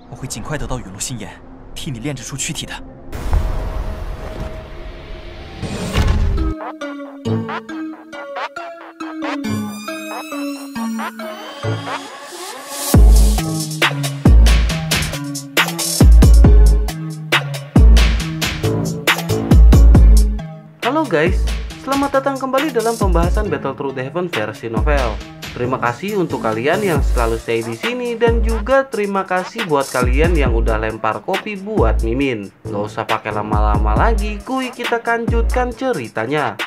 我会尽快得到陨落心炎，替你炼制出躯体的。Halo guys, selamat datang kembali dalam pembahasan Battle Through the Heaven versi novel. Terima kasih untuk kalian yang selalu stay di sini dan juga terima kasih buat kalian yang udah lempar kopi buat Mimin. Gak usah pakai lama-lama lagi, kuy kita lanjutkan ceritanya.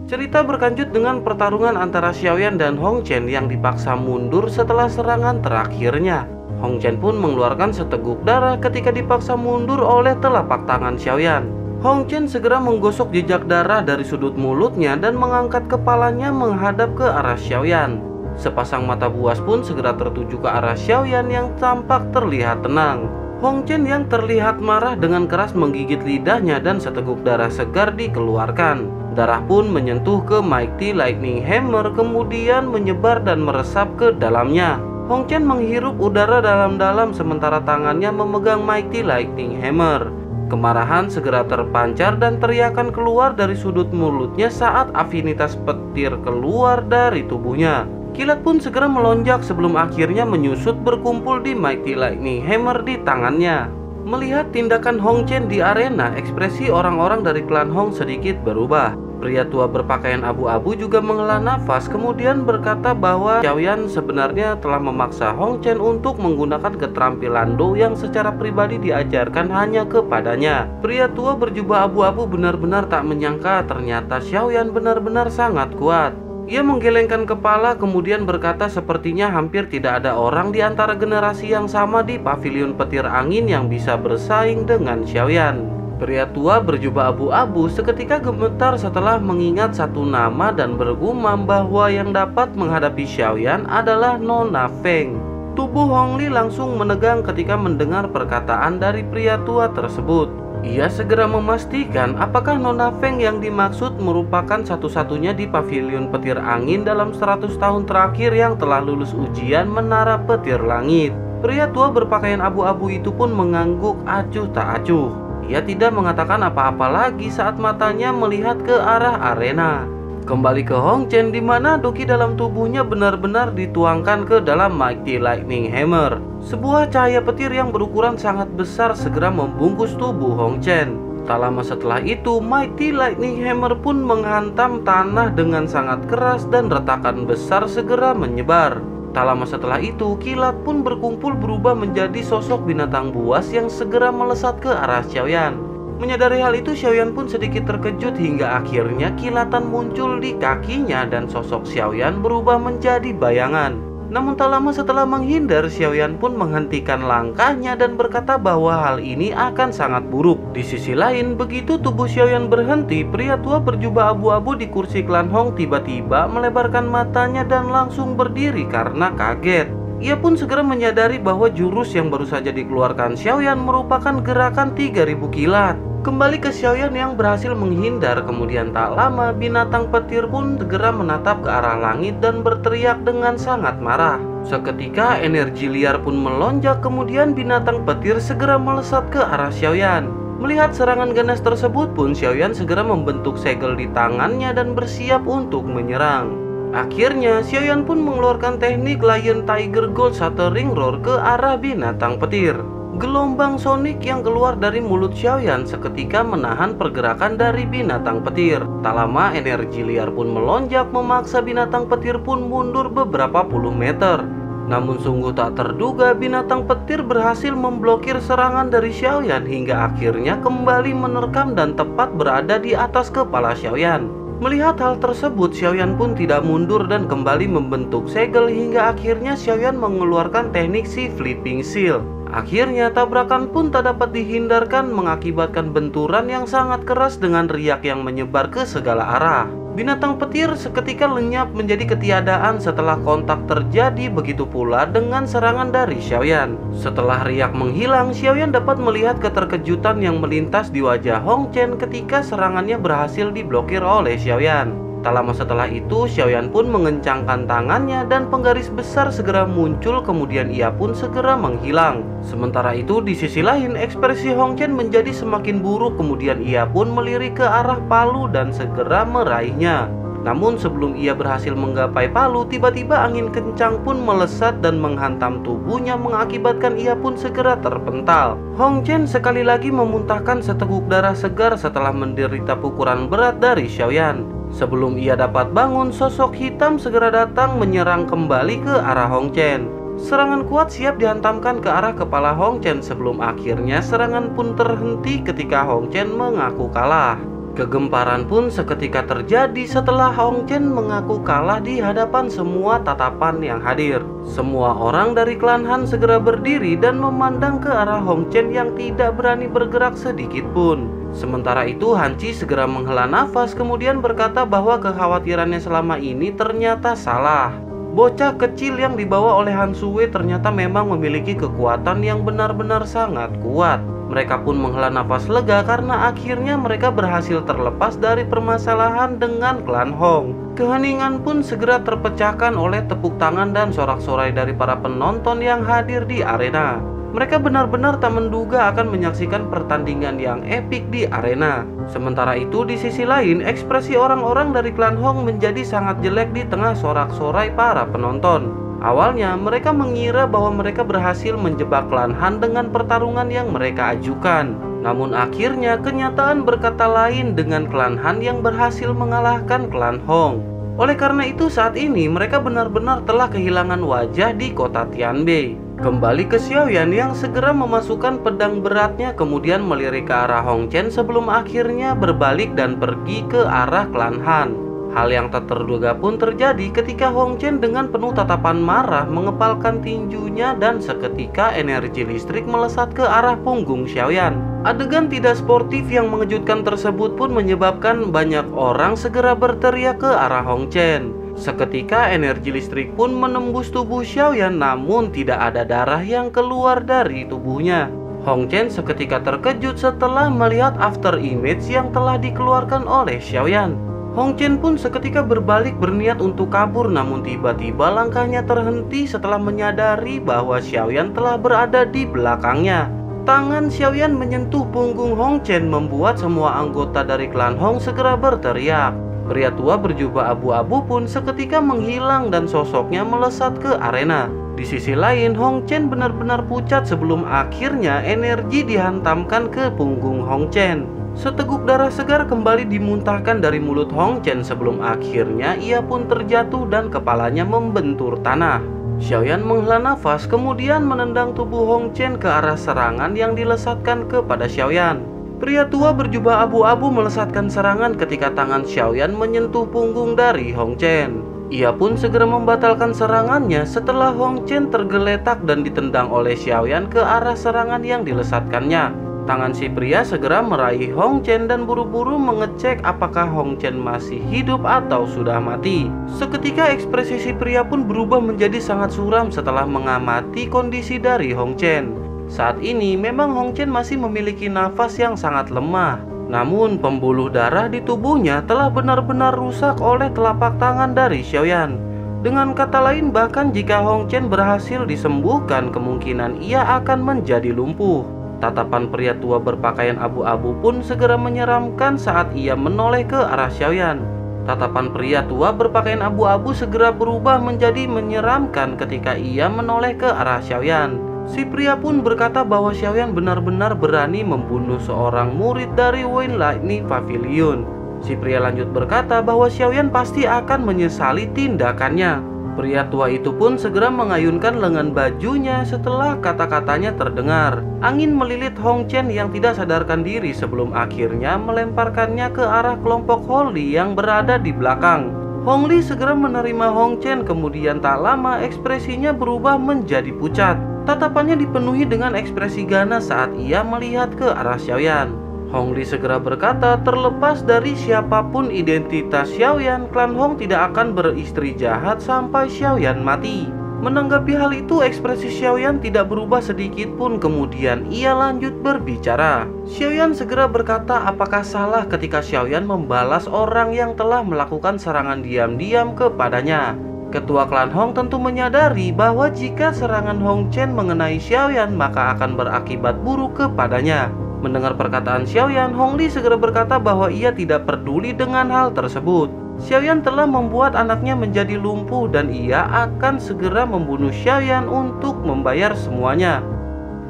Cerita berlanjut dengan pertarungan antara Xiaoyan dan Hong Chen yang dipaksa mundur setelah serangan terakhirnya. Hong Chen pun mengeluarkan seteguk darah ketika dipaksa mundur oleh telapak tangan Xiaoyan. Hong Chen segera menggosok jejak darah dari sudut mulutnya dan mengangkat kepalanya menghadap ke arah Xiaoyan. Sepasang mata buas pun segera tertuju ke arah Xiaoyan yang tampak terlihat tenang. Hong Chen yang terlihat marah dengan keras menggigit lidahnya dan seteguk darah segar dikeluarkan. Darah pun menyentuh ke Mighty Lightning Hammer kemudian menyebar dan meresap ke dalamnya. Hong Chen menghirup udara dalam-dalam sementara tangannya memegang Mighty Lightning Hammer. Kemarahan segera terpancar dan teriakan keluar dari sudut mulutnya saat afinitas petir keluar dari tubuhnya. Kilat pun segera melonjak sebelum akhirnya menyusut berkumpul di Mighty Lightning Hammer di tangannya. Melihat tindakan Hong Chen di arena, ekspresi orang-orang dari klan Hong sedikit berubah. Pria tua berpakaian abu-abu juga menghela nafas kemudian berkata bahwa Xiaoyan sebenarnya telah memaksa Hong Chen untuk menggunakan keterampilan Do yang secara pribadi diajarkan hanya kepadanya. Pria tua berjubah abu-abu benar-benar tak menyangka ternyata Xiaoyan benar-benar sangat kuat. Ia menggelengkan kepala kemudian berkata sepertinya hampir tidak ada orang di antara generasi yang sama di pavilion petir angin yang bisa bersaing dengan Xiaoyan. Pria tua berjubah abu-abu seketika gemetar setelah mengingat satu nama dan bergumam bahwa yang dapat menghadapi Xiaoyan adalah Nona Feng. Tubuh Hong Li langsung menegang ketika mendengar perkataan dari pria tua tersebut. Ia segera memastikan apakah Nona Feng yang dimaksud merupakan satu-satunya di pavilion petir angin dalam 100 tahun terakhir yang telah lulus ujian menara petir langit. Pria tua berpakaian abu-abu itu pun mengangguk acuh tak acuh. Ia tidak mengatakan apa-apa lagi saat matanya melihat ke arah arena. Kembali ke Hong Chen di mana doki dalam tubuhnya benar-benar dituangkan ke dalam Mighty Lightning Hammer. Sebuah cahaya petir yang berukuran sangat besar segera membungkus tubuh Hong Chen. Tak lama setelah itu, Mighty Lightning Hammer pun menghantam tanah dengan sangat keras dan retakan besar segera menyebar. Tak lama setelah itu, kilat pun berkumpul berubah menjadi sosok binatang buas yang segera melesat ke arah Xiaoyan. Menyadari hal itu, Xiaoyan pun sedikit terkejut hingga akhirnya kilatan muncul di kakinya dan sosok Xiaoyan berubah menjadi bayangan. Namun tak lama setelah menghindar, Xiaoyan pun menghentikan langkahnya dan berkata bahwa hal ini akan sangat buruk. Di sisi lain, begitu tubuh Xiaoyan berhenti, pria tua berjubah abu-abu di kursi klan Hong tiba-tiba melebarkan matanya dan langsung berdiri karena kaget. Ia pun segera menyadari bahwa jurus yang baru saja dikeluarkan Xiaoyan merupakan gerakan 3000 kilat. Kembali ke Xiaoyan yang berhasil menghindar, kemudian tak lama binatang petir pun segera menatap ke arah langit dan berteriak dengan sangat marah. Seketika energi liar pun melonjak kemudian binatang petir segera melesat ke arah Xiaoyan. Melihat serangan ganas tersebut pun Xiaoyan segera membentuk segel di tangannya dan bersiap untuk menyerang. Akhirnya Xiaoyan pun mengeluarkan teknik Lion Tiger Gold Shattering Roar ke arah binatang petir. Gelombang sonik yang keluar dari mulut Xiaoyan seketika menahan pergerakan dari binatang petir. Tak lama energi liar pun melonjak memaksa binatang petir pun mundur beberapa puluh meter. Namun sungguh tak terduga binatang petir berhasil memblokir serangan dari Xiaoyan hingga akhirnya kembali menerkam dan tepat berada di atas kepala Xiaoyan. Melihat hal tersebut, Xiaoyan pun tidak mundur dan kembali membentuk segel hingga akhirnya Xiaoyan mengeluarkan teknik si Flipping Seal. Akhirnya tabrakan pun tak dapat dihindarkan mengakibatkan benturan yang sangat keras dengan riak yang menyebar ke segala arah. Binatang petir seketika lenyap menjadi ketiadaan setelah kontak terjadi, begitu pula dengan serangan dari Xiaoyan. Setelah riak menghilang, Xiaoyan dapat melihat keterkejutan yang melintas di wajah Hong Chen ketika serangannya berhasil diblokir oleh Xiaoyan. Tak lama setelah itu, Xiaoyan pun mengencangkan tangannya dan penggaris besar segera muncul, kemudian ia pun segera menghilang. Sementara itu, di sisi lain, ekspresi Hong Chen menjadi semakin buruk, kemudian ia pun melirik ke arah palu dan segera meraihnya. Namun sebelum ia berhasil menggapai palu, tiba-tiba angin kencang pun melesat dan menghantam tubuhnya, mengakibatkan ia pun segera terpental. Hong Chen sekali lagi memuntahkan seteguk darah segar setelah menderita pukulan berat dari Xiaoyan. Sebelum ia dapat bangun, sosok hitam segera datang menyerang kembali ke arah Hong Chen. Serangan kuat siap dihantamkan ke arah kepala Hong Chen sebelum akhirnya serangan pun terhenti ketika Hong Chen mengaku kalah. Kegemparan pun seketika terjadi setelah Hong Chen mengaku kalah di hadapan semua tatapan yang hadir. Semua orang dari klan Han segera berdiri dan memandang ke arah Hong Chen yang tidak berani bergerak sedikit pun. Sementara itu, Han Qi segera menghela nafas kemudian berkata bahwa kekhawatirannya selama ini ternyata salah. Bocah kecil yang dibawa oleh Han Sui ternyata memang memiliki kekuatan yang benar-benar sangat kuat. Mereka pun menghela nafas lega karena akhirnya mereka berhasil terlepas dari permasalahan dengan klan Hong. Keheningan pun segera terpecahkan oleh tepuk tangan dan sorak-sorai dari para penonton yang hadir di arena. Mereka benar-benar tak menduga akan menyaksikan pertandingan yang epik di arena. Sementara itu, di sisi lain, ekspresi orang-orang dari klan Hong menjadi sangat jelek di tengah sorak-sorai para penonton. Awalnya, mereka mengira bahwa mereka berhasil menjebak klan Han dengan pertarungan yang mereka ajukan. Namun akhirnya, kenyataan berkata lain dengan klan Han yang berhasil mengalahkan klan Hong. Oleh karena itu, saat ini mereka benar-benar telah kehilangan wajah di kota Tianbei. Kembali ke Xiaoyan yang segera memasukkan pedang beratnya kemudian melirik ke arah Hong Chen sebelum akhirnya berbalik dan pergi ke arah klan Han. Hal yang tak terduga pun terjadi ketika Hong Chen dengan penuh tatapan marah mengepalkan tinjunya dan seketika energi listrik melesat ke arah punggung Xiaoyan. Adegan tidak sportif yang mengejutkan tersebut pun menyebabkan banyak orang segera berteriak ke arah Hong Chen. Seketika energi listrik pun menembus tubuh Xiaoyan, namun tidak ada darah yang keluar dari tubuhnya. Hong Chen seketika terkejut setelah melihat after image yang telah dikeluarkan oleh Xiaoyan. Hong Chen pun seketika berbalik berniat untuk kabur, namun tiba-tiba langkahnya terhenti setelah menyadari bahwa Xiaoyan telah berada di belakangnya. Tangan Xiaoyan menyentuh punggung Hong Chen membuat semua anggota dari klan Hong segera berteriak. Pria tua berjubah abu-abu pun seketika menghilang dan sosoknya melesat ke arena. Di sisi lain, Hong Chen benar-benar pucat sebelum akhirnya energi dihantamkan ke punggung Hong Chen. Seteguk darah segar kembali dimuntahkan dari mulut Hong Chen sebelum akhirnya ia pun terjatuh dan kepalanya membentur tanah. Xiaoyan menghela nafas kemudian menendang tubuh Hong Chen ke arah serangan yang dilesatkan kepada Xiaoyan. Pria tua berjubah abu-abu melesatkan serangan ketika tangan Xiaoyan menyentuh punggung dari Hong Chen. Ia pun segera membatalkan serangannya setelah Hong Chen tergeletak dan ditendang oleh Xiaoyan ke arah serangan yang dilesatkannya. Tangan si pria segera meraih Hong Chen dan buru-buru mengecek apakah Hong Chen masih hidup atau sudah mati. Seketika ekspresi si pria pun berubah menjadi sangat suram setelah mengamati kondisi dari Hong Chen. Saat ini memang Hong Chen masih memiliki nafas yang sangat lemah. Namun pembuluh darah di tubuhnya telah benar-benar rusak oleh telapak tangan dari Xiaoyan. Dengan kata lain, bahkan jika Hong Chen berhasil disembuhkan, kemungkinan ia akan menjadi lumpuh. Tatapan pria tua berpakaian abu-abu pun segera menyeramkan saat ia menoleh ke arah Xiaoyan. Tatapan pria tua berpakaian abu-abu segera berubah menjadi menyeramkan ketika ia menoleh ke arah Xiaoyan. Si pria pun berkata bahwa Xiaoyan benar-benar berani membunuh seorang murid dari Wayne Lightning Pavilion. Si pria lanjut berkata bahwa Xiaoyan pasti akan menyesali tindakannya. Pria tua itu pun segera mengayunkan lengan bajunya setelah kata-katanya terdengar. Angin melilit Hong Chen yang tidak sadarkan diri sebelum akhirnya melemparkannya ke arah kelompok Hong Li yang berada di belakang. Hong Li segera menerima Hong Chen, kemudian tak lama ekspresinya berubah menjadi pucat. Tatapannya dipenuhi dengan ekspresi ganas saat ia melihat ke arah Xiaoyan. Hong Li segera berkata, terlepas dari siapapun identitas Xiaoyan, klan Hong tidak akan beristri jahat sampai Xiaoyan mati. Menanggapi hal itu, ekspresi Xiaoyan tidak berubah sedikit pun. Kemudian ia lanjut berbicara. Xiaoyan segera berkata apakah salah ketika Xiaoyan membalas orang yang telah melakukan serangan diam-diam kepadanya. Ketua klan Hong tentu menyadari bahwa jika serangan Hong Chen mengenai Xiaoyan maka akan berakibat buruk kepadanya. Mendengar perkataan Xiaoyan, Hong Li segera berkata bahwa ia tidak peduli dengan hal tersebut. Xiaoyan telah membuat anaknya menjadi lumpuh dan ia akan segera membunuh Xiaoyan untuk membayar semuanya.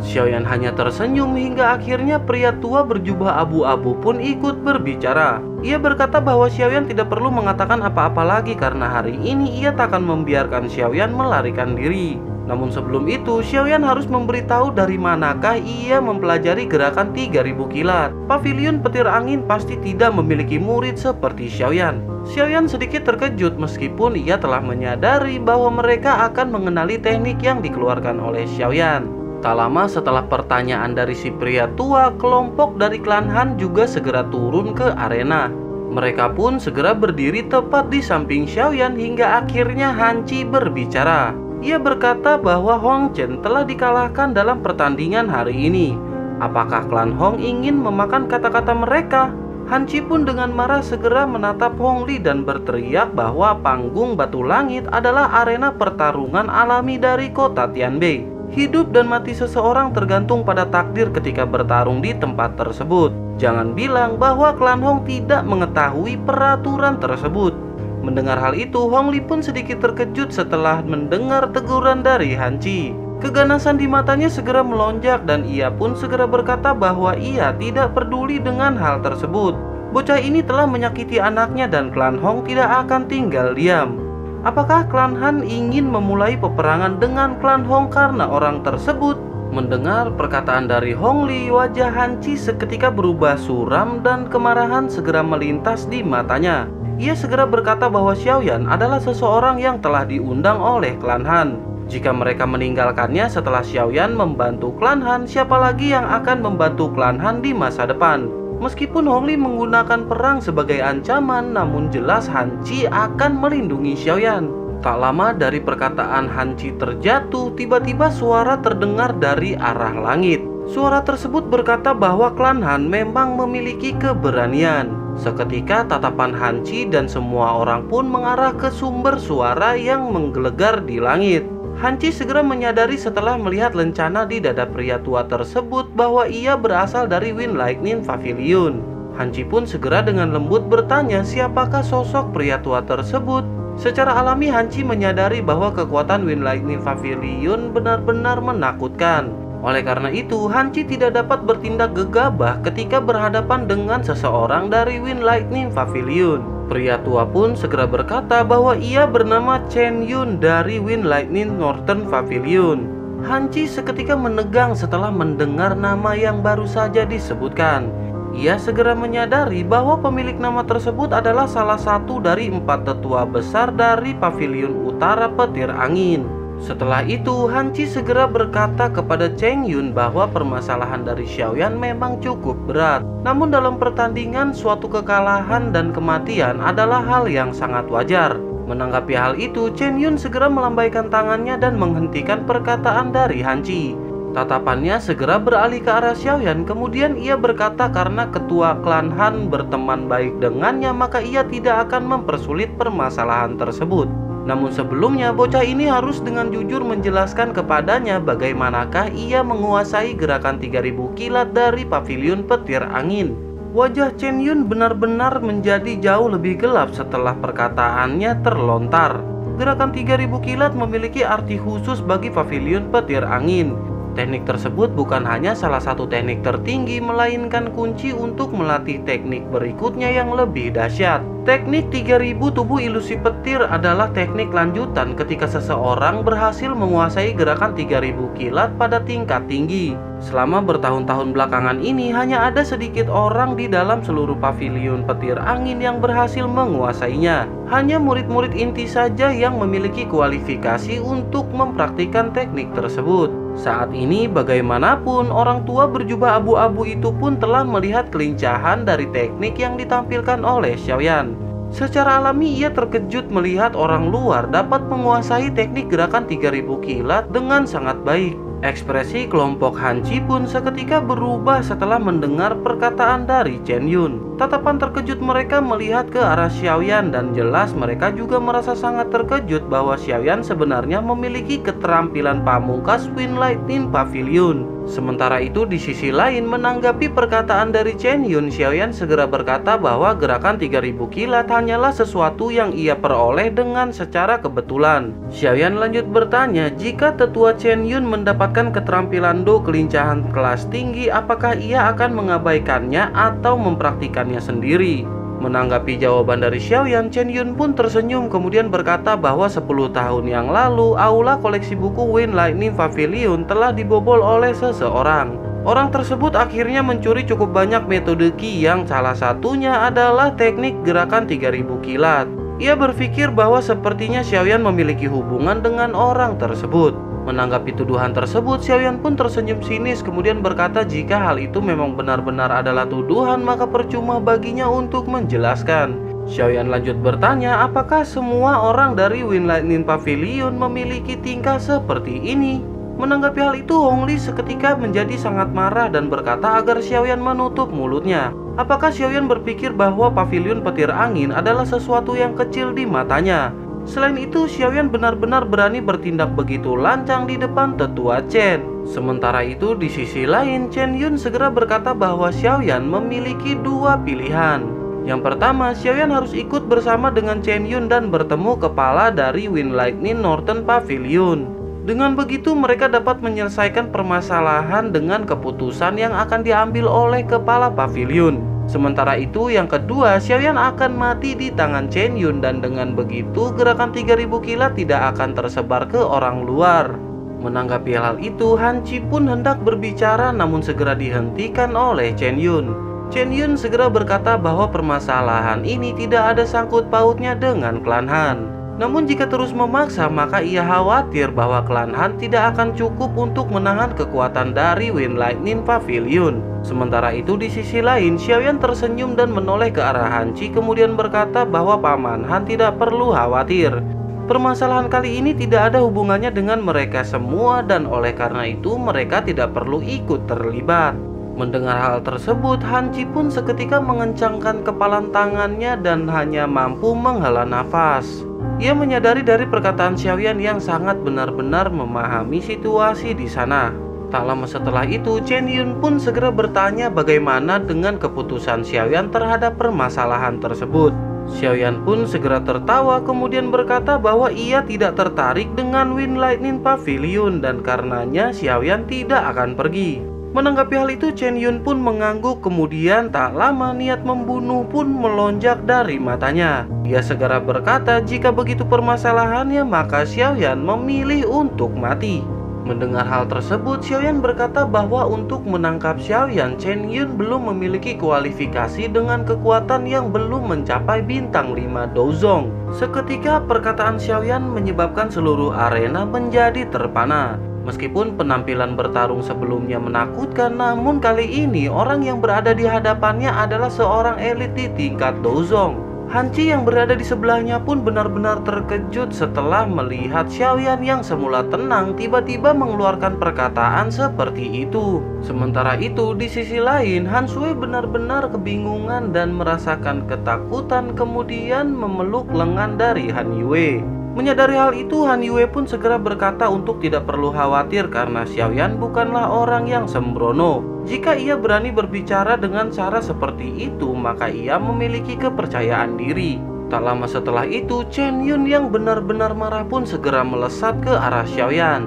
Xiaoyan hanya tersenyum hingga akhirnya pria tua berjubah abu-abu pun ikut berbicara. Ia berkata bahwa Xiaoyan tidak perlu mengatakan apa-apa lagi karena hari ini ia tak akan membiarkan Xiaoyan melarikan diri. Namun sebelum itu, Xiaoyan harus memberitahu dari manakah ia mempelajari gerakan 3000 kilat. Paviliun petir angin pasti tidak memiliki murid seperti Xiaoyan. Xiaoyan sedikit terkejut meskipun ia telah menyadari bahwa mereka akan mengenali teknik yang dikeluarkan oleh Xiaoyan. Tak lama setelah pertanyaan dari si pria tua, kelompok dari klan Han juga segera turun ke arena. Mereka pun segera berdiri tepat di samping Xiaoyan hingga akhirnya Han Qi berbicara. Ia berkata bahwa Hong Chen telah dikalahkan dalam pertandingan hari ini. Apakah klan Hong ingin memakan kata-kata mereka? Han Qi pun dengan marah segera menatap Hong Li dan berteriak bahwa panggung Batu Langit adalah arena pertarungan alami dari kota Tianbei. Hidup dan mati seseorang tergantung pada takdir ketika bertarung di tempat tersebut. Jangan bilang bahwa klan Hong tidak mengetahui peraturan tersebut. Mendengar hal itu, Hong Li pun sedikit terkejut setelah mendengar teguran dari Han Qi. Keganasan di matanya segera melonjak dan ia pun segera berkata bahwa ia tidak peduli dengan hal tersebut. Bocah ini telah menyakiti anaknya dan klan Hong tidak akan tinggal diam. Apakah klan Han ingin memulai peperangan dengan klan Hong karena orang tersebut? Mendengar perkataan dari Hong Li, wajah Han Qi seketika berubah suram dan kemarahan segera melintas di matanya. Ia segera berkata bahwa Xiaoyan adalah seseorang yang telah diundang oleh klan Han. Jika mereka meninggalkannya setelah Xiaoyan membantu klan Han, siapa lagi yang akan membantu klan Han di masa depan? Meskipun Hong Li menggunakan perang sebagai ancaman, namun jelas Han Qi akan melindungi Xiaoyan. Tak lama dari perkataan Han Qi terjatuh, tiba-tiba suara terdengar dari arah langit. Suara tersebut berkata bahwa klan Han memang memiliki keberanian. Seketika tatapan Han Qi dan semua orang pun mengarah ke sumber suara yang menggelegar di langit. Han Qi segera menyadari setelah melihat lencana di dada pria tua tersebut bahwa ia berasal dari Wind Lightning Pavilion. Han Qi pun segera dengan lembut bertanya siapakah sosok pria tua tersebut. Secara alami Han Qi menyadari bahwa kekuatan Wind Lightning Pavilion benar-benar menakutkan. Oleh karena itu, Han Qi tidak dapat bertindak gegabah ketika berhadapan dengan seseorang dari Wind Lightning Pavilion. Pria tua pun segera berkata bahwa ia bernama Chen Yun dari Wind Lightning Northern Pavilion. Han Qi seketika menegang setelah mendengar nama yang baru saja disebutkan. Ia segera menyadari bahwa pemilik nama tersebut adalah salah satu dari 4 tetua besar dari Pavilion Utara Petir Angin. Setelah itu, Han Qi segera berkata kepada Cheng Yun bahwa permasalahan dari Xiaoyan memang cukup berat. Namun dalam pertandingan, suatu kekalahan dan kematian adalah hal yang sangat wajar. Menanggapi hal itu, Cheng Yun segera melambaikan tangannya dan menghentikan perkataan dari Han Qi. Tatapannya segera beralih ke arah Xiaoyan, kemudian ia berkata karena ketua klan Han berteman baik dengannya, maka ia tidak akan mempersulit permasalahan tersebut. Namun sebelumnya, bocah ini harus dengan jujur menjelaskan kepadanya bagaimanakah ia menguasai gerakan 3000 kilat dari Pavilion Petir Angin. Wajah Chen Yun benar-benar menjadi jauh lebih gelap setelah perkataannya terlontar. Gerakan 3000 kilat memiliki arti khusus bagi Pavilion Petir Angin. Teknik tersebut bukan hanya salah satu teknik tertinggi, melainkan kunci untuk melatih teknik berikutnya yang lebih dahsyat. Teknik 3000 tubuh ilusi petir adalah teknik lanjutan ketika seseorang berhasil menguasai gerakan 3000 kilat pada tingkat tinggi. Selama bertahun-tahun belakangan ini, hanya ada sedikit orang di dalam seluruh Pavilion Petir Angin yang berhasil menguasainya. Hanya murid-murid inti saja yang memiliki kualifikasi untuk mempraktikkan teknik tersebut. Saat ini bagaimanapun, orang tua berjubah abu-abu itu pun telah melihat kelincahan dari teknik yang ditampilkan oleh Xiaoyan. Secara alami ia terkejut melihat orang luar dapat menguasai teknik gerakan 3000 kilat dengan sangat baik. Ekspresi kelompok Hanci pun seketika berubah setelah mendengar perkataan dari Chen Yun. Tatapan terkejut mereka melihat ke arah Xiaoyan dan jelas mereka juga merasa sangat terkejut bahwa Xiaoyan sebenarnya memiliki keterampilan pamungkas Wind Lightning Pavilion. Sementara itu di sisi lain menanggapi perkataan dari Chen Yun, Xiaoyan segera berkata bahwa gerakan 3000 kilat hanyalah sesuatu yang ia peroleh dengan secara kebetulan. Xiaoyan lanjut bertanya, jika tetua Chen Yun mendapatkan keterampilan Do kelincahan kelas tinggi, apakah ia akan mengabaikannya atau mempraktikannya sendiri? Menanggapi jawaban dari Xiaoyan, Chen Yun pun tersenyum kemudian berkata bahwa 10 tahun yang lalu aula koleksi buku Wind Lightning Pavilion telah dibobol oleh seseorang. Orang tersebut akhirnya mencuri cukup banyak metode Qi yang salah satunya adalah teknik gerakan 3000 kilat. Ia berpikir bahwa sepertinya Xiaoyan memiliki hubungan dengan orang tersebut. Menanggapi tuduhan tersebut, Xiaoyan pun tersenyum sinis kemudian berkata jika hal itu memang benar-benar adalah tuduhan maka percuma baginya untuk menjelaskan. Xiaoyan lanjut bertanya apakah semua orang dari Wind Lightning Pavilion memiliki tingkah seperti ini. Menanggapi hal itu, Hong Li seketika menjadi sangat marah dan berkata agar Xiaoyan menutup mulutnya. Apakah Xiaoyan berpikir bahwa pavilion petir angin adalah sesuatu yang kecil di matanya? Selain itu, Xiaoyan benar-benar berani bertindak begitu lancang di depan tetua Chen. Sementara itu, di sisi lain, Chen Yun segera berkata bahwa Xiaoyan memiliki dua pilihan. Yang pertama, Xiaoyan harus ikut bersama dengan Chen Yun dan bertemu kepala dari Wind Lightning Northern Pavilion. Dengan begitu, mereka dapat menyelesaikan permasalahan dengan keputusan yang akan diambil oleh kepala pavilion. Sementara itu, yang kedua, Xiaoyan akan mati di tangan Chen Yun dan dengan begitu gerakan 3000 kilat tidak akan tersebar ke orang luar. Menanggapi hal itu, Hanci pun hendak berbicara namun segera dihentikan oleh Chen Yun. Chen Yun segera berkata bahwa permasalahan ini tidak ada sangkut pautnya dengan klan Han. Namun jika terus memaksa maka ia khawatir bahwa klan Han tidak akan cukup untuk menahan kekuatan dari Wind Lightning Pavilion. Sementara itu di sisi lain, Xiaoyan tersenyum dan menoleh ke arah Hanci kemudian berkata bahwa Paman Han tidak perlu khawatir. Permasalahan kali ini tidak ada hubungannya dengan mereka semua dan oleh karena itu mereka tidak perlu ikut terlibat. Mendengar hal tersebut, Hanci pun seketika mengencangkan kepalan tangannya dan hanya mampu menghela nafas. Ia menyadari dari perkataan Xiaoyan yang sangat benar-benar memahami situasi di sana. Tak lama setelah itu, Chen Yun pun segera bertanya bagaimana dengan keputusan Xiaoyan terhadap permasalahan tersebut. Xiaoyan pun segera tertawa kemudian berkata bahwa ia tidak tertarik dengan Wind Lightning Pavilion dan karenanya Xiaoyan tidak akan pergi. Menanggapi hal itu, Chen Yun pun mengangguk kemudian tak lama niat membunuh pun melonjak dari matanya. Ia segera berkata jika begitu permasalahannya maka Xiaoyan memilih untuk mati. Mendengar hal tersebut, Xiaoyan berkata bahwa untuk menangkap Xiaoyan, Chen Yun belum memiliki kualifikasi dengan kekuatan yang belum mencapai bintang 5 Douzong. Seketika perkataan Xiaoyan menyebabkan seluruh arena menjadi terpana. Meskipun penampilan bertarung sebelumnya menakutkan, namun kali ini orang yang berada di hadapannya adalah seorang elit di tingkat Douzong. Hanci yang berada di sebelahnya pun benar-benar terkejut setelah melihat Xiaoyan yang semula tenang tiba-tiba mengeluarkan perkataan seperti itu. Sementara itu, di sisi lain, Han Sui benar-benar kebingungan dan merasakan ketakutan kemudian memeluk lengan dari Han Yue. Menyadari hal itu, Han Yue pun segera berkata untuk tidak perlu khawatir karena Xiaoyan bukanlah orang yang sembrono. Jika ia berani berbicara dengan cara seperti itu, maka ia memiliki kepercayaan diri. Tak lama setelah itu, Chen Yun yang benar-benar marah pun segera melesat ke arah Xiaoyan.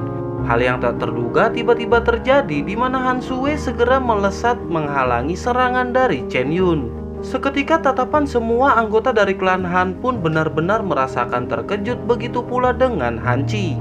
Hal yang tak terduga tiba-tiba terjadi di mana Han Sui segera melesat menghalangi serangan dari Chen Yun. Seketika tatapan semua anggota dari klan Han pun benar-benar merasakan terkejut, begitu pula dengan Hanci.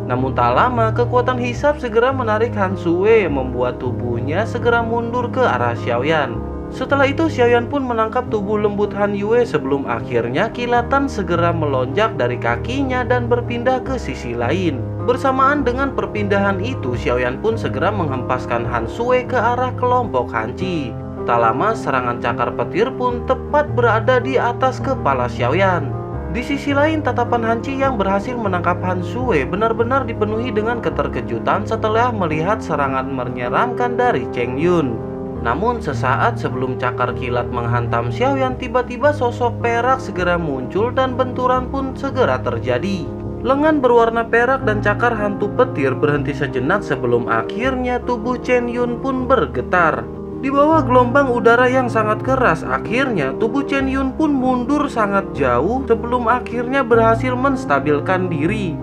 Namun tak lama kekuatan hisab segera menarik Han Sui membuat tubuhnya segera mundur ke arah Xiaoyan. Setelah itu Xiaoyan pun menangkap tubuh lembut Han Yue sebelum akhirnya kilatan segera melonjak dari kakinya dan berpindah ke sisi lain. Bersamaan dengan perpindahan itu, Xiaoyan pun segera menghempaskan Han Sui ke arah kelompok Hanci. Tak lama serangan cakar petir pun tepat berada di atas kepala Xiaoyan. Di sisi lain, tatapan Han Qi yang berhasil menangkap Han Sui benar-benar dipenuhi dengan keterkejutan setelah melihat serangan menyeramkan dari Cheng Yun. Namun sesaat sebelum cakar kilat menghantam Xiaoyan, tiba-tiba sosok perak segera muncul dan benturan pun segera terjadi. Lengan berwarna perak dan cakar hantu petir berhenti sejenak sebelum akhirnya tubuh Cheng Yun pun bergetar. Di bawah gelombang udara yang sangat keras, akhirnya tubuh Cheng Yun pun mundur sangat jauh sebelum akhirnya berhasil menstabilkan diri.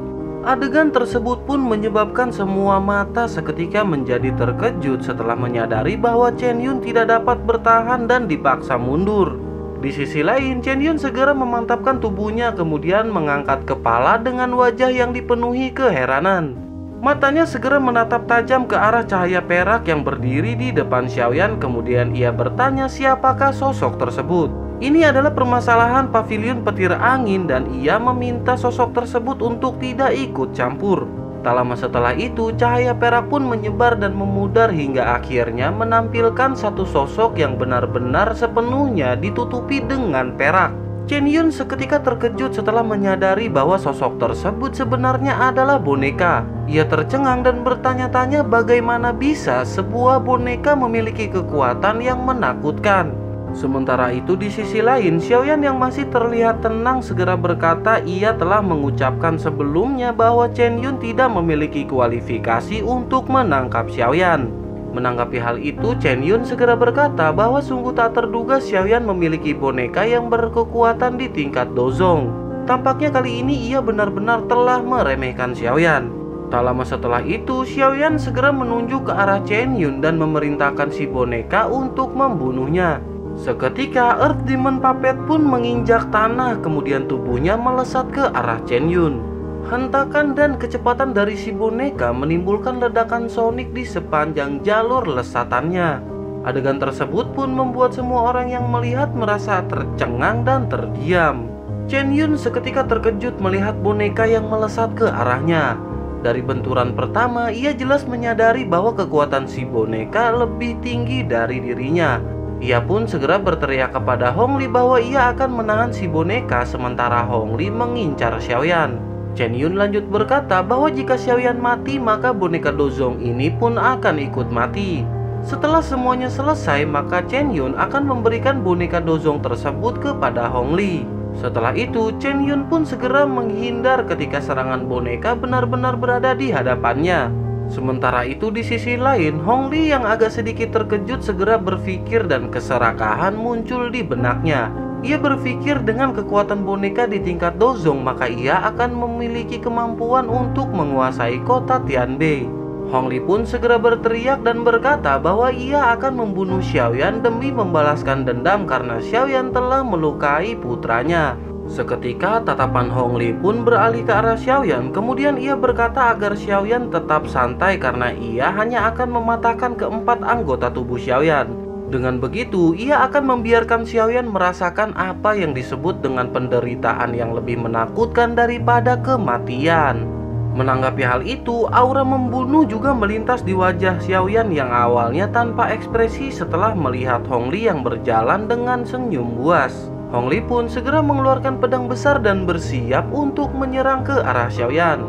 Adegan tersebut pun menyebabkan semua mata seketika menjadi terkejut setelah menyadari bahwa Cheng Yun tidak dapat bertahan dan dipaksa mundur. Di sisi lain, Cheng Yun segera memantapkan tubuhnya kemudian mengangkat kepala dengan wajah yang dipenuhi keheranan. Matanya segera menatap tajam ke arah cahaya perak yang berdiri di depan Xiaoyan. Kemudian ia bertanya siapakah sosok tersebut. Ini adalah permasalahan pavilion petir angin dan ia meminta sosok tersebut untuk tidak ikut campur. Tak lama setelah itu, cahaya perak pun menyebar dan memudar hingga akhirnya menampilkan satu sosok yang benar-benar sepenuhnya ditutupi dengan perak. Cheng Yun seketika terkejut setelah menyadari bahwa sosok tersebut sebenarnya adalah boneka. Ia tercengang dan bertanya-tanya bagaimana bisa sebuah boneka memiliki kekuatan yang menakutkan. Sementara itu di sisi lain, Xiaoyan yang masih terlihat tenang segera berkata ia telah mengucapkan sebelumnya bahwa Cheng Yun tidak memiliki kualifikasi untuk menangkap Xiaoyan. Menanggapi hal itu, Cheng Yun segera berkata bahwa sungguh tak terduga Xiaoyan memiliki boneka yang berkekuatan di tingkat dozong. Tampaknya kali ini ia benar-benar telah meremehkan Xiaoyan. Tak lama setelah itu, Xiaoyan segera menunjuk ke arah Cheng Yun dan memerintahkan si boneka untuk membunuhnya. Seketika Earth Demon Puppet pun menginjak tanah, kemudian tubuhnya melesat ke arah Cheng Yun. Hentakan dan kecepatan dari si boneka menimbulkan ledakan sonik di sepanjang jalur lesatannya. Adegan tersebut pun membuat semua orang yang melihat merasa tercengang dan terdiam. Cheng Yun seketika terkejut melihat boneka yang melesat ke arahnya. Dari benturan pertama, ia jelas menyadari bahwa kekuatan si boneka lebih tinggi dari dirinya. Ia pun segera berteriak kepada Hong Li bahwa ia akan menahan si boneka sementara Hong Li mengincar Xiaoyan. Cheng Yun lanjut berkata bahwa jika Xiaoyan mati maka boneka dozong ini pun akan ikut mati. Setelah semuanya selesai maka Cheng Yun akan memberikan boneka dozong tersebut kepada Hong Li. Setelah itu Cheng Yun pun segera menghindar ketika serangan boneka benar-benar berada di hadapannya. Sementara itu di sisi lain, Hong Li yang agak sedikit terkejut segera berpikir dan keserakahan muncul di benaknya. Ia berpikir dengan kekuatan boneka di tingkat dozong maka ia akan memiliki kemampuan untuk menguasai kota Tianbei. Hong Li pun segera berteriak dan berkata bahwa ia akan membunuh Xiaoyan demi membalaskan dendam karena Xiaoyan telah melukai putranya. Seketika tatapan Hong Li pun beralih ke arah Xiaoyan. Kemudian ia berkata agar Xiaoyan tetap santai karena ia hanya akan mematahkan keempat anggota tubuh Xiaoyan. Dengan begitu, ia akan membiarkan Xiaoyan merasakan apa yang disebut dengan penderitaan yang lebih menakutkan daripada kematian. Menanggapi hal itu, aura membunuh juga melintas di wajah Xiaoyan yang awalnya tanpa ekspresi setelah melihat Hong Li yang berjalan dengan senyum buas. Hong Li pun segera mengeluarkan pedang besar dan bersiap untuk menyerang ke arah Xiaoyan.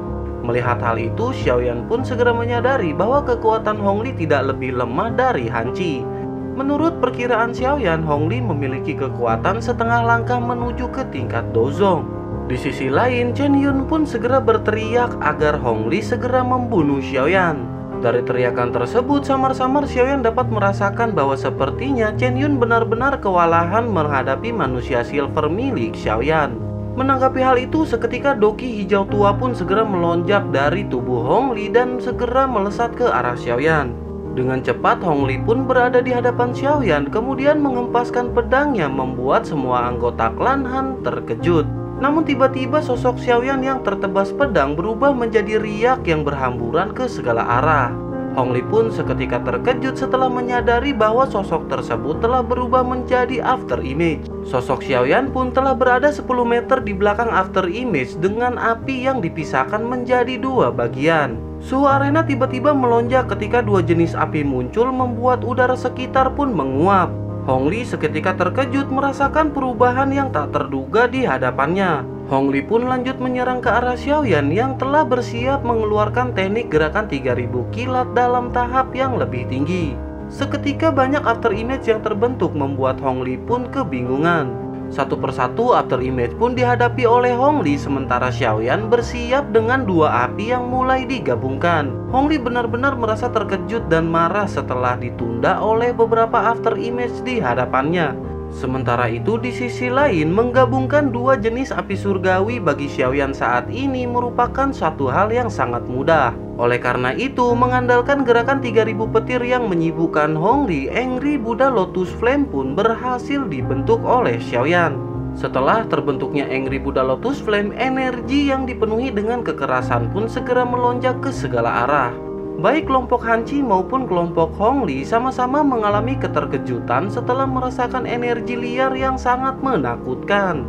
Melihat hal itu, Xiaoyan pun segera menyadari bahwa kekuatan Hong Li tidak lebih lemah dari Han Qi. Menurut perkiraan Xiaoyan, Hong Li memiliki kekuatan setengah langkah menuju ke tingkat dozong. Di sisi lain, Cheng Yun pun segera berteriak agar Hong Li segera membunuh Xiaoyan. Dari teriakan tersebut, samar-samar Xiaoyan dapat merasakan bahwa sepertinya Cheng Yun benar-benar kewalahan menghadapi manusia silver milik Xiaoyan. Menanggapi hal itu, seketika Doki hijau tua pun segera melonjak dari tubuh Hong Li dan segera melesat ke arah Xiaoyan. Dengan cepat Hong Li pun berada di hadapan Xiaoyan, kemudian mengempaskan pedangnya membuat semua anggota klan Han terkejut. Namun tiba-tiba sosok Xiaoyan yang tertebas pedang berubah menjadi riak yang berhamburan ke segala arah. Hong Li pun seketika terkejut setelah menyadari bahwa sosok tersebut telah berubah menjadi after image. Sosok Xiaoyan pun telah berada 10 meter di belakang after image dengan api yang dipisahkan menjadi dua bagian. Suhu arena tiba-tiba melonjak ketika dua jenis api muncul membuat udara sekitar pun menguap. Hong Li seketika terkejut merasakan perubahan yang tak terduga di hadapannya. Hong Li pun lanjut menyerang ke arah Xiaoyan yang telah bersiap mengeluarkan teknik gerakan 3000 kilat dalam tahap yang lebih tinggi. Seketika banyak after image yang terbentuk membuat Hong Li pun kebingungan. Satu persatu after image pun dihadapi oleh Hong Li sementara Xiaoyan bersiap dengan dua api yang mulai digabungkan. Hong Li benar-benar merasa terkejut dan marah setelah ditunda oleh beberapa after image di hadapannya. Sementara itu di sisi lain menggabungkan dua jenis api surgawi bagi Xiaoyan saat ini merupakan suatu hal yang sangat mudah. Oleh karena itu mengandalkan gerakan 3000 petir yang menyibukkan Hong Li, Angry Buddha Lotus Flame pun berhasil dibentuk oleh Xiaoyan. Setelah terbentuknya Angry Buddha Lotus Flame, energi yang dipenuhi dengan kekerasan pun segera melonjak ke segala arah. Baik kelompok Hanci maupun kelompok Hong Li sama-sama mengalami keterkejutan setelah merasakan energi liar yang sangat menakutkan.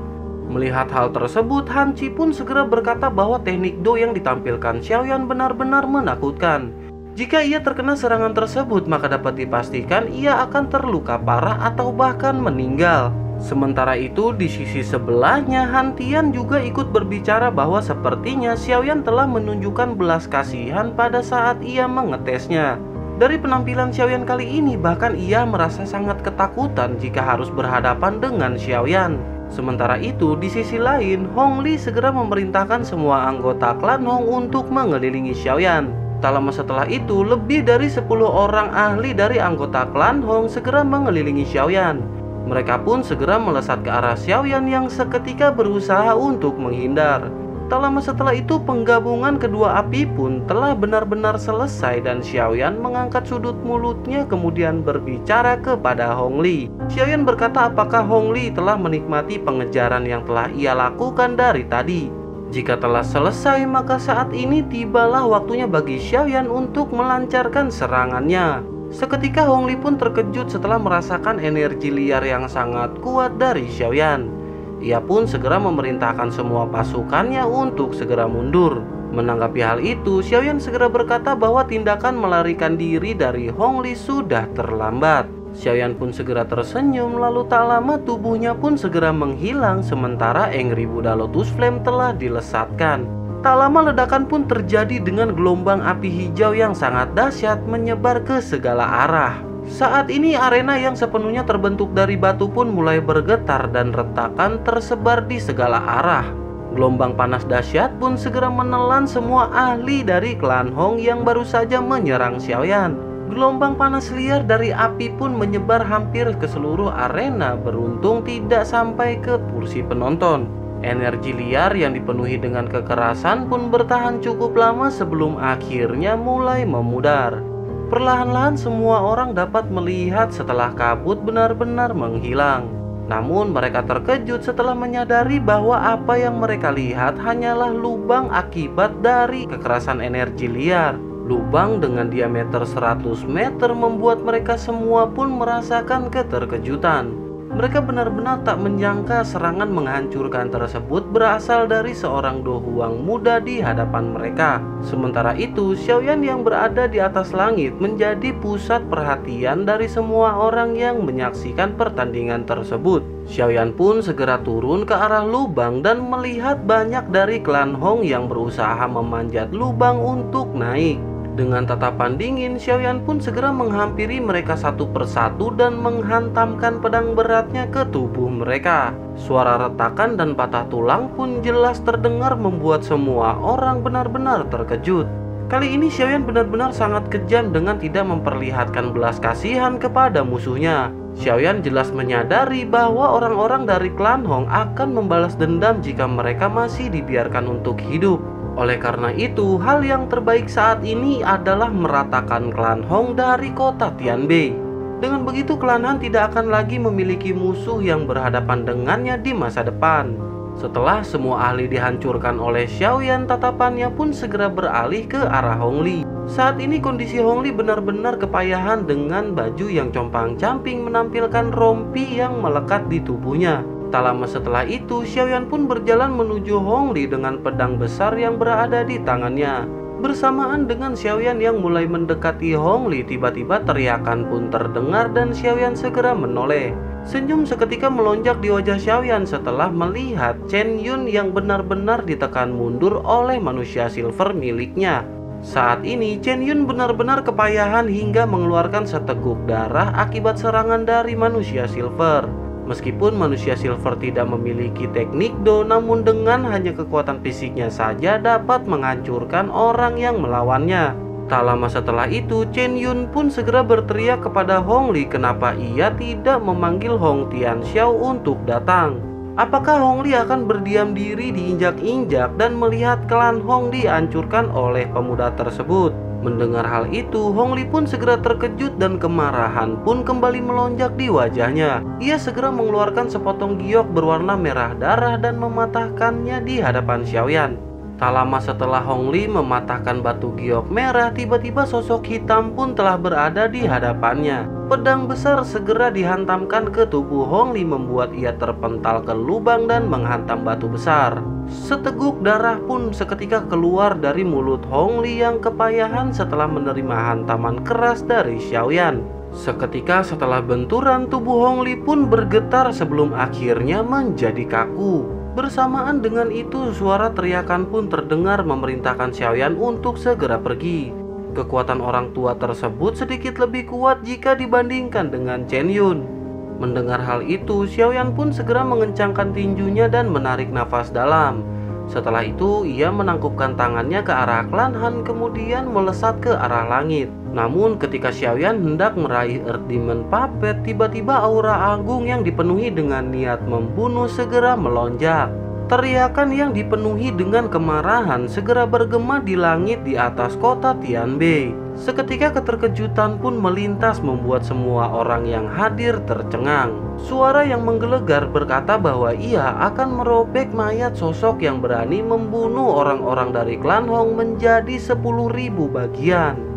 Melihat hal tersebut, Hanci pun segera berkata bahwa teknik Do yang ditampilkan Xiaoyan benar-benar menakutkan. Jika ia terkena serangan tersebut, maka dapat dipastikan ia akan terluka parah atau bahkan meninggal. Sementara itu di sisi sebelahnya Han Tian juga ikut berbicara bahwa sepertinya Xiaoyan telah menunjukkan belas kasihan pada saat ia mengetesnya. Dari penampilan Xiaoyan kali ini bahkan ia merasa sangat ketakutan jika harus berhadapan dengan Xiaoyan. Sementara itu di sisi lain Hong Li segera memerintahkan semua anggota klan Hong untuk mengelilingi Xiaoyan. Tak lama setelah itu lebih dari 10 orang ahli dari anggota klan Hong segera mengelilingi Xiaoyan. Mereka pun segera melesat ke arah Xiaoyan yang seketika berusaha untuk menghindar. Tak lama setelah itu penggabungan kedua api pun telah benar-benar selesai dan Xiaoyan mengangkat sudut mulutnya kemudian berbicara kepada Hong Li. Xiaoyan berkata apakah Hong Li telah menikmati pengejaran yang telah ia lakukan dari tadi. Jika telah selesai maka saat ini tibalah waktunya bagi Xiaoyan untuk melancarkan serangannya. Seketika Hong Li pun terkejut setelah merasakan energi liar yang sangat kuat dari Xiaoyan. Ia pun segera memerintahkan semua pasukannya untuk segera mundur. Menanggapi hal itu, Xiaoyan segera berkata bahwa tindakan melarikan diri dari Hong Li sudah terlambat. Xiaoyan pun segera tersenyum lalu tak lama tubuhnya pun segera menghilang sementara Angry Buddha Lotus Flame telah dilesatkan. Tak lama ledakan pun terjadi dengan gelombang api hijau yang sangat dahsyat menyebar ke segala arah. Saat ini arena yang sepenuhnya terbentuk dari batu pun mulai bergetar dan retakan tersebar di segala arah. Gelombang panas dahsyat pun segera menelan semua ahli dari klan Hong yang baru saja menyerang Xiaoyan. Gelombang panas liar dari api pun menyebar hampir ke seluruh arena, beruntung tidak sampai ke kursi penonton. Energi liar yang dipenuhi dengan kekerasan pun bertahan cukup lama sebelum akhirnya mulai memudar. Perlahan-lahan semua orang dapat melihat setelah kabut benar-benar menghilang. Namun mereka terkejut setelah menyadari bahwa apa yang mereka lihat hanyalah lubang akibat dari kekerasan energi liar. Lubang dengan diameter 100 meter membuat mereka semua pun merasakan keterkejutan. Mereka benar-benar tak menyangka serangan menghancurkan tersebut berasal dari seorang Do Huang muda di hadapan mereka. Sementara itu, Xiaoyan yang berada di atas langit menjadi pusat perhatian dari semua orang yang menyaksikan pertandingan tersebut. Xiaoyan pun segera turun ke arah lubang dan melihat banyak dari klan Hong yang berusaha memanjat lubang untuk naik. Dengan tatapan dingin, Xiaoyan pun segera menghampiri mereka satu persatu dan menghantamkan pedang beratnya ke tubuh mereka. Suara retakan dan patah tulang pun jelas terdengar membuat semua orang benar-benar terkejut. Kali ini Xiaoyan benar-benar sangat kejam dengan tidak memperlihatkan belas kasihan kepada musuhnya. Xiaoyan jelas menyadari bahwa orang-orang dari klan Hong akan membalas dendam jika mereka masih dibiarkan untuk hidup. Oleh karena itu, hal yang terbaik saat ini adalah meratakan klan Hong dari kota Tianbei. Dengan begitu, klan Han tidak akan lagi memiliki musuh yang berhadapan dengannya di masa depan. Setelah semua ahli dihancurkan oleh Xiaoyan, tatapannya pun segera beralih ke arah Hong Li. Saat ini kondisi Hong Li benar-benar kepayahan dengan baju yang compang-camping menampilkan rompi yang melekat di tubuhnya. Tak lama setelah itu, Xiaoyan pun berjalan menuju Hong Li dengan pedang besar yang berada di tangannya. Bersamaan dengan Xiaoyan yang mulai mendekati Hongli, tiba-tiba teriakan pun terdengar dan Xiaoyan segera menoleh. Senyum seketika melonjak di wajah Xiaoyan setelah melihat Chen Yun yang benar-benar ditekan mundur oleh manusia silver miliknya. Saat ini Chen Yun benar-benar kepayahan hingga mengeluarkan seteguk darah akibat serangan dari manusia silver. Meskipun manusia silver tidak memiliki teknik Do, namun dengan hanya kekuatan fisiknya saja dapat menghancurkan orang yang melawannya. Tak lama setelah itu, Chen Yun pun segera berteriak kepada Hong Li kenapa ia tidak memanggil Hong Tianxiao untuk datang. Apakah Hong Li akan berdiam diri diinjak-injak dan melihat klan Hong dihancurkan oleh pemuda tersebut? Mendengar hal itu, Hong Li pun segera terkejut dan kemarahan pun kembali melonjak di wajahnya. Ia segera mengeluarkan sepotong giok berwarna merah darah dan mematahkannya di hadapan Xiaoyan. Tak lama setelah Hong Li mematahkan batu giok merah, tiba-tiba sosok hitam pun telah berada di hadapannya. Pedang besar segera dihantamkan ke tubuh Hong Li membuat ia terpental ke lubang dan menghantam batu besar. Seteguk darah pun seketika keluar dari mulut Hong Li yang kepayahan setelah menerima hantaman keras dari Xiaoyan. Seketika setelah benturan, tubuh Hong Li pun bergetar sebelum akhirnya menjadi kaku. Bersamaan dengan itu, suara teriakan pun terdengar memerintahkan Xiaoyan untuk segera pergi. Kekuatan orang tua tersebut sedikit lebih kuat jika dibandingkan dengan Chen Yun. Mendengar hal itu, Xiaoyan pun segera mengencangkan tinjunya dan menarik nafas dalam. Setelah itu, ia menangkupkan tangannya ke arah klan Han kemudian melesat ke arah langit. Namun ketika Xiaoyan hendak meraih Earth Demon Puppet, tiba-tiba aura agung yang dipenuhi dengan niat membunuh segera melonjak. Teriakan yang dipenuhi dengan kemarahan segera bergema di langit di atas kota Tianbei. Seketika keterkejutan pun melintas membuat semua orang yang hadir tercengang. Suara yang menggelegar berkata bahwa ia akan merobek mayat sosok yang berani membunuh orang-orang dari klan Hong menjadi 10.000 bagian.